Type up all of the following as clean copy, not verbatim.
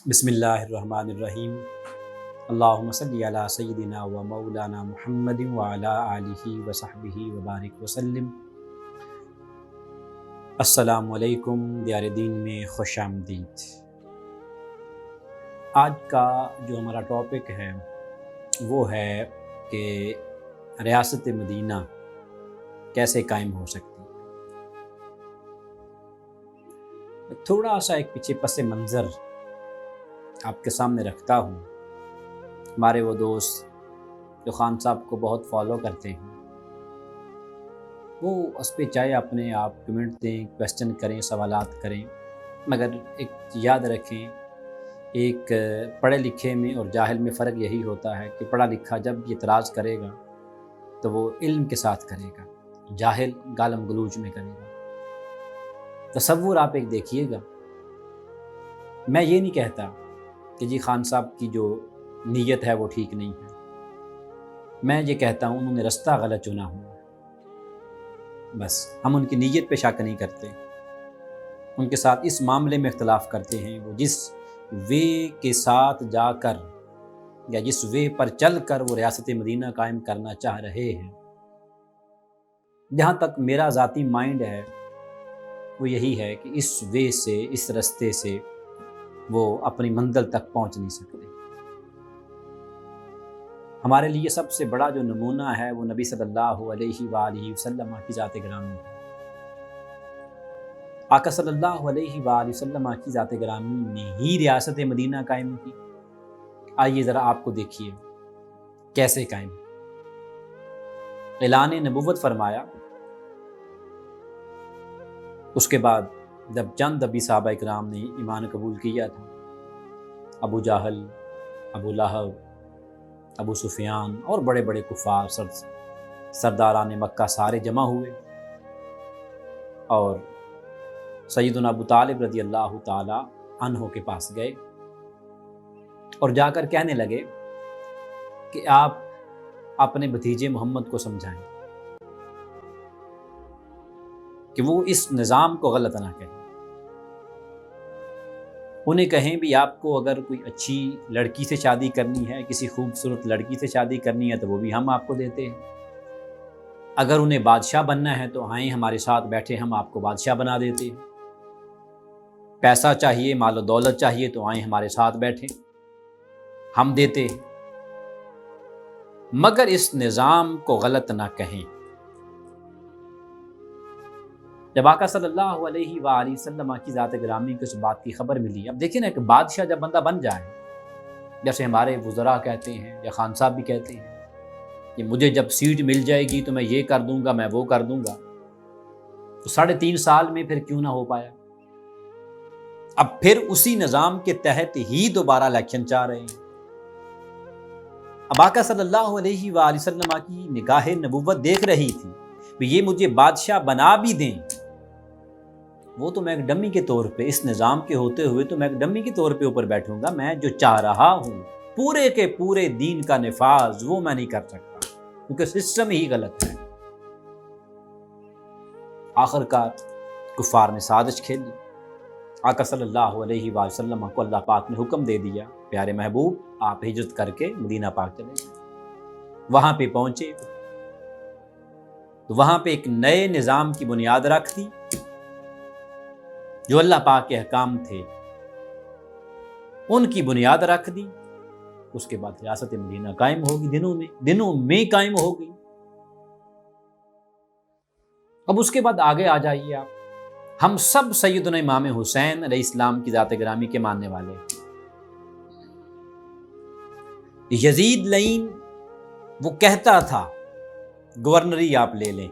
بسم اللہ الرحمن الرحیم۔ اللہم صلی علی سیدنا و مولانا محمد وعلی آلہ وصحبہ وبارک وسلم۔ السلام علیکم دیار دین میں خوش آمدید۔ آج کا جو ہمارا ٹاپک ہے وہ ہے کہ ریاست مدینہ کیسے قائم ہو سکتی ہے۔ تھوڑا سا ایک پیچھے پس منظر آپ کے سامنے رکھتا ہوں۔ ہمارے وہ دوست جو خان صاحب کو بہت فالو کرتے ہیں وہ اس پہ چاہے اپنے آپ کمنٹ دیں، کویسچن کریں، سوالات کریں، مگر ایک یاد رکھیں، ایک پڑھے لکھے میں اور جاہل میں فرق یہی ہوتا ہے کہ پڑھا لکھا جب یہ اعتراض کرے گا تو وہ علم کے ساتھ کرے گا، جاہل گالم گلوچ میں کرے گا۔ تصور آپ ایک دیکھیے گا، میں یہ نہیں کہتا کہ جی خان صاحب کی جو نیت ہے وہ ٹھیک نہیں ہے، میں یہ کہتا ہوں انہوں نے رستہ غلط چنا ہوا ہے۔ بس ہم ان کی نیت پہ شک نہیں کرتے، ان کے ساتھ اس معاملے میں اختلاف کرتے ہیں وہ جس وے کے ساتھ جا کر یا جس وے پر چل کر وہ ریاست مدینہ قائم کرنا چاہ رہے ہیں۔ جہاں تک میرا ذاتی مائنڈ ہے وہ یہی ہے کہ اس وے سے، اس رستے سے وہ اپنی منزل تک پہنچ نہیں سکتے۔ ہمارے لیے سب سے بڑا جو نمونہ ہے وہ نبی صلی اللہ علیہ وآلہ وسلم کی ذات گرامی ہے۔ آقا صلی اللہ علیہ وآلہ وسلم کی ذات گرامی نے ہی ریاست مدینہ قائم کی۔ آئیے ذرا آپ کو دیکھیے کیسے قائم۔ اعلان نبوت فرمایا، اس کے بعد جب چند ابھی صحابہ اکرام نے ایمان قبول کیا تھا، ابو جہل، ابو لہب، ابو سفیان اور بڑے بڑے کفار سرداران مکہ سارے جمع ہوئے اور سیدنا ابو طالب رضی اللہ تعالی عنہ کے پاس گئے اور جا کر کہنے لگے کہ آپ اپنے بھتیجے محمد کو سمجھائیں کہ وہ اس نظام کو غلط نہ کہیں، انہیں کہیں بھی آپ کو اگر کوئی اچھی لڑکی سے شادی کرنی ہے، کسی خوبصورت لڑکی سے شادی کرنی ہے تو وہ بھی ہم آپ کو دیتے ہیں، اگر انہیں بادشاہ بننا ہے تو آئیں ہمارے ساتھ بیٹھے، ہم آپ کو بادشاہ بنا دیتے ہیں، پیسہ چاہیے، مال و دولت چاہیے تو آئیں ہمارے ساتھ بیٹھیں، ہم دیتے ہیں، مگر اس نظام کو غلط نہ کہیں۔ جب آقا صلی اللہ علیہ وآلہ وسلم کی ذات گرامی کو اس بات کی خبر ملی، اب دیکھیں نا کہ بادشاہ جب بندہ بن جائے، جیسے ہمارے وزراء کہتے ہیں یا خان صاحب بھی کہتے ہیں کہ مجھے جب سیٹ مل جائے گی تو میں یہ کر دوں گا، میں وہ کر دوں گا، تو 3.5 سال میں پھر کیوں نہ ہو پایا؟ اب پھر اسی نظام کے تحت ہی دوبارہ الیکشن چاہ رہے ہیں۔ اب آقا صلی اللہ علیہ وآلہ وسلم کی نگاہ نبوت دیکھ رہی تھی کہ یہ مجھے بادشاہ بنا بھی دیں، وہ تو میں ایک ڈمی کے طور پہ، اس نظام کے ہوتے ہوئے تو میں ایک ڈمی کے طور پہ اوپر بیٹھوں گا، میں جو چاہ رہا ہوں پورے کے پورے دین کا نفاذ وہ میں نہیں کر سکتا کیونکہ سسٹم ہی غلط ہے۔ آخر کار کفار نے سازش کھیلی، آقا صلی اللہ علیہ وآلہ وسلم کو اللہ پاک نے حکم دے دیا، پیارے محبوب آپ ہجرت کر کے مدینہ پاک چلے گئے۔ وہاں پہ پہنچے تو وہاں پہ ایک نئے نظام کی بنیاد رکھ دی، جو اللہ پاک کے احکام تھے ان کی بنیاد رکھ دی۔ اس کے بعد ریاست مدینہ قائم ہوگی، دنوں میں قائم ہوگی۔ اب اس کے بعد آگے آ جائیے آپ، ہم سب سیدنا امام حسین علیہ السلام کی ذات گرامی کے ماننے والے ہیں۔ یزید لعین وہ کہتا تھا گورنری آپ لے لیں،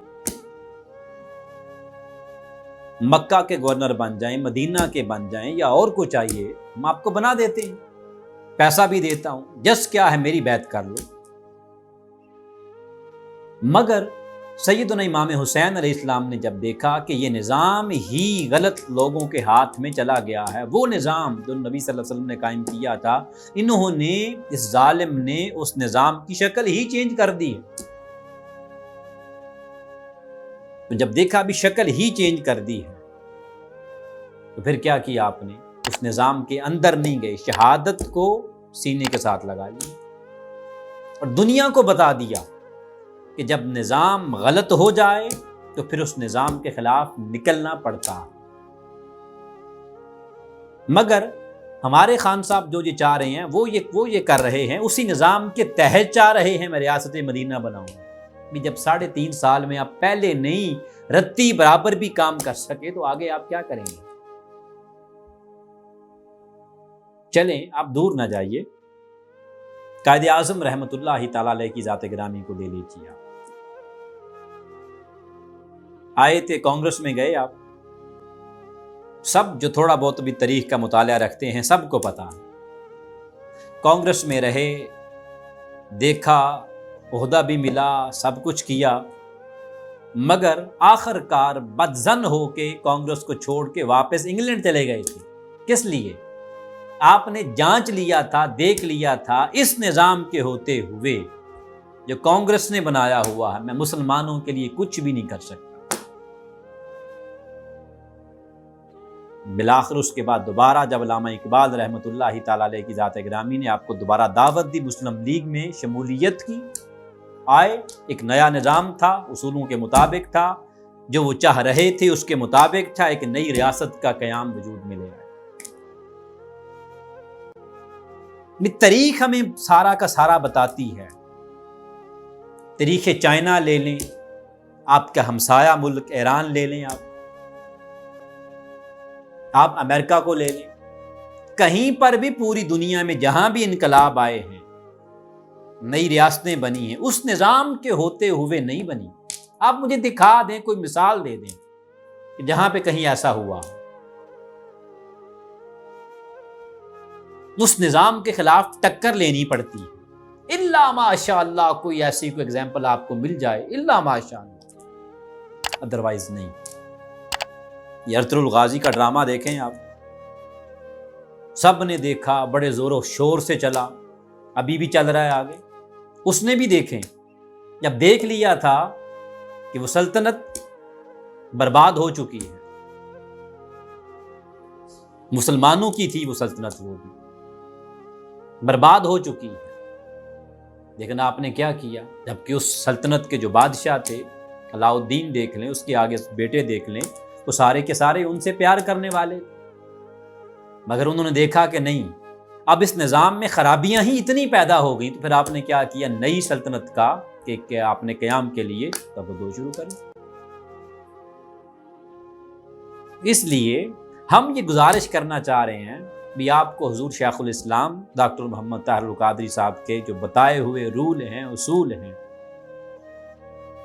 مکہ کے گورنر بن جائیں، مدینہ کے بن جائیں یا اور کو چاہیے ہم آپ کو بنا دیتے ہیں، پیسہ بھی دیتا ہوں، جس کیا ہے میری بیعت کر لو۔ مگر سیدنا امام حسین علیہ السلام نے جب دیکھا کہ یہ نظام ہی غلط لوگوں کے ہاتھ میں چلا گیا ہے، وہ نظام جو نبی صلی اللہ علیہ وسلم نے قائم کیا تھا، انہوں نے، اس ظالم نے اس نظام کی شکل ہی چینج کر دی۔ تو جب دیکھا بھی شکل ہی چینج کر دی ہے تو پھر کیا کیا آپ نے؟ اس نظام کے اندر نہیں گئے، شہادت کو سینے کے ساتھ لگا لی اور دنیا کو بتا دیا کہ جب نظام غلط ہو جائے تو پھر اس نظام کے خلاف نکلنا پڑتا۔ مگر ہمارے خان صاحب جو یہ چاہ رہے ہیں وہ یہ کر رہے ہیں، اسی نظام کے تحت چاہ رہے ہیں میں ریاست مدینہ بناؤں۔ بھی جب 3.5 سال میں آپ پہلے نہیں رتی برابر بھی کام کر سکے تو آگے آپ کیا کریں گے؟ چلیں آپ دور نہ جائیے، قائد اعظم رحمۃ اللہ تعالی علیہ کی ذات گرامی کو لے لیجیے۔ آپ آئے تھے کانگریس میں گئے، آپ سب جو تھوڑا بہت بھی تاریخ کا مطالعہ رکھتے ہیں سب کو پتا، کانگریس میں رہے، دیکھا، عہدہ بھی ملا، سب کچھ کیا، مگر آخر کار بدظن ہو کے کانگریس کو چھوڑ کے واپس انگلینڈ چلے گئے تھے۔ کس لیے؟ آپ نے جانچ لیا تھا، دیکھ لیا تھا اس نظام کے ہوتے ہوئے جو کانگریس نے بنایا ہوا ہے میں مسلمانوں کے لیے کچھ بھی نہیں کر سکتا۔ بالآخر اس کے بعد دوبارہ جب علامہ اقبال رحمۃ اللہ تعالی علیہ کی ذات گرامی نے آپ کو دوبارہ دعوت دی، مسلم لیگ میں شمولیت کی، آئے، ایک نیا نظام تھا، اصولوں کے مطابق تھا، جو وہ چاہ رہے تھے اس کے مطابق تھا، ایک نئی ریاست کا قیام وجود میں لے آئے۔ تاریخ ہمیں سارا کا سارا بتاتی ہے، تاریخ چائنا لے لیں، آپ کا ہمسایہ ملک ایران لے لیں، آپ امریکہ کو لے لیں، کہیں پر بھی پوری دنیا میں جہاں بھی انقلاب آئے ہیں، نئی ریاستیں بنی ہیں، اس نظام کے ہوتے ہوئے نہیں بنی۔ آپ مجھے دکھا دیں، کوئی مثال دے دیں کہ جہاں پہ کہیں ایسا ہوا، اس نظام کے خلاف ٹکر لینی پڑتی ہے، الا ماشاء اللہ کوئی ایسی کوئی ایگزامپل آپ کو مل جائے، الا ماشاء اللہ، ادروائز نہیں۔ یہ ارطغرل الغازی کا ڈرامہ دیکھیں آپ، سب نے دیکھا، بڑے زور و شور سے چلا، ابھی بھی چل رہا ہے آگے۔ اس نے بھی دیکھیں، جب دیکھ لیا تھا کہ وہ سلطنت برباد ہو چکی ہے، مسلمانوں کی تھی وہ سلطنت، وہ بھی برباد ہو چکی ہے، لیکن آپ نے کیا کیا؟ جبکہ اس سلطنت کے جو بادشاہ تھے، علاء الدین دیکھ لیں، اس کے آگے بیٹے دیکھ لیں، وہ سارے کے سارے ان سے پیار کرنے والے، مگر انہوں نے دیکھا کہ نہیں، اب اس نظام میں خرابیاں ہی اتنی پیدا ہو گئیں، تو پھر آپ نے کیا کیا؟ نئی سلطنت کا کہ آپ نے قیام کے لیے تبدو شروع کری۔ اس لیے ہم یہ گزارش کرنا چاہ رہے ہیں بھی آپ کو حضور شیخ الاسلام ڈاکٹر محمد طاہر القادری صاحب کے جو بتائے ہوئے رول ہیں، اصول ہیں،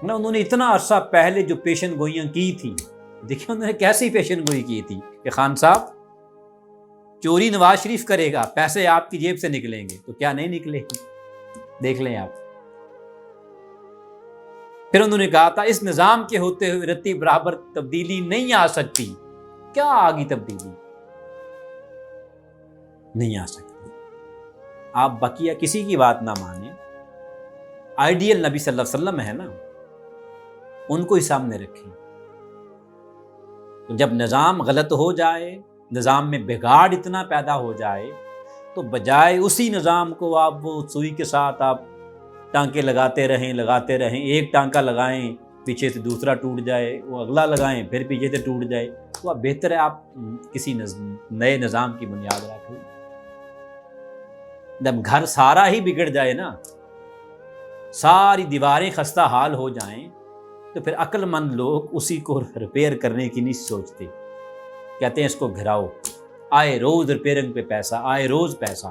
انہوں نے اتنا عرصہ پہلے جو پیشن گوئیاں کی تھی، دیکھیں انہوں نے کیسی پیشن گوئی کی تھی کہ خان صاحب چوری نواز شریف کرے گا، پیسے آپ کی جیب سے نکلیں گے، تو کیا نہیں نکلے؟ دیکھ لیں آپ۔ پھر انہوں نے کہا تھا اس نظام کے ہوتے ہوئے رتی برابر تبدیلی نہیں آ سکتی، کیا آگی تبدیلی؟ نہیں آ سکتی۔ آپ بقیہ کسی کی بات نہ مانیں، آئیڈیل نبی صلی اللہ علیہ وسلم ہے نا، ان کو ہی سامنے رکھیں۔ جب نظام غلط ہو جائے، نظام میں بگاڑ اتنا پیدا ہو جائے، تو بجائے اسی نظام کو آپ وہ سوئی کے ساتھ آپ ٹانکے لگاتے رہیں، ایک ٹانکا لگائیں پیچھے سے دوسرا ٹوٹ جائے، وہ اگلا لگائیں پھر پیچھے سے ٹوٹ جائے، تو اب بہتر ہے آپ کسی نئے نظام کی بنیاد رکھ لیں۔ جب گھر سارا ہی بگڑ جائے نا، ساری دیواریں خستہ حال ہو جائیں، تو پھر عقل مند لوگ اسی کو ریپیئر کرنے کی نہیں سوچتے، کہتے ہیں اس کو گھراؤ، آئے روز ریپیئرنگ پہ پیسہ، آئے روز پیسہ،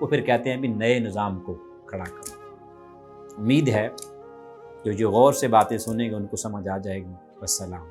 وہ پھر کہتے ہیں بھی نئے نظام کو کھڑا کرو۔ امید ہے کہ جو غور سے باتیں سنیں گے ان کو سمجھ آ جائے گی۔ والسلام۔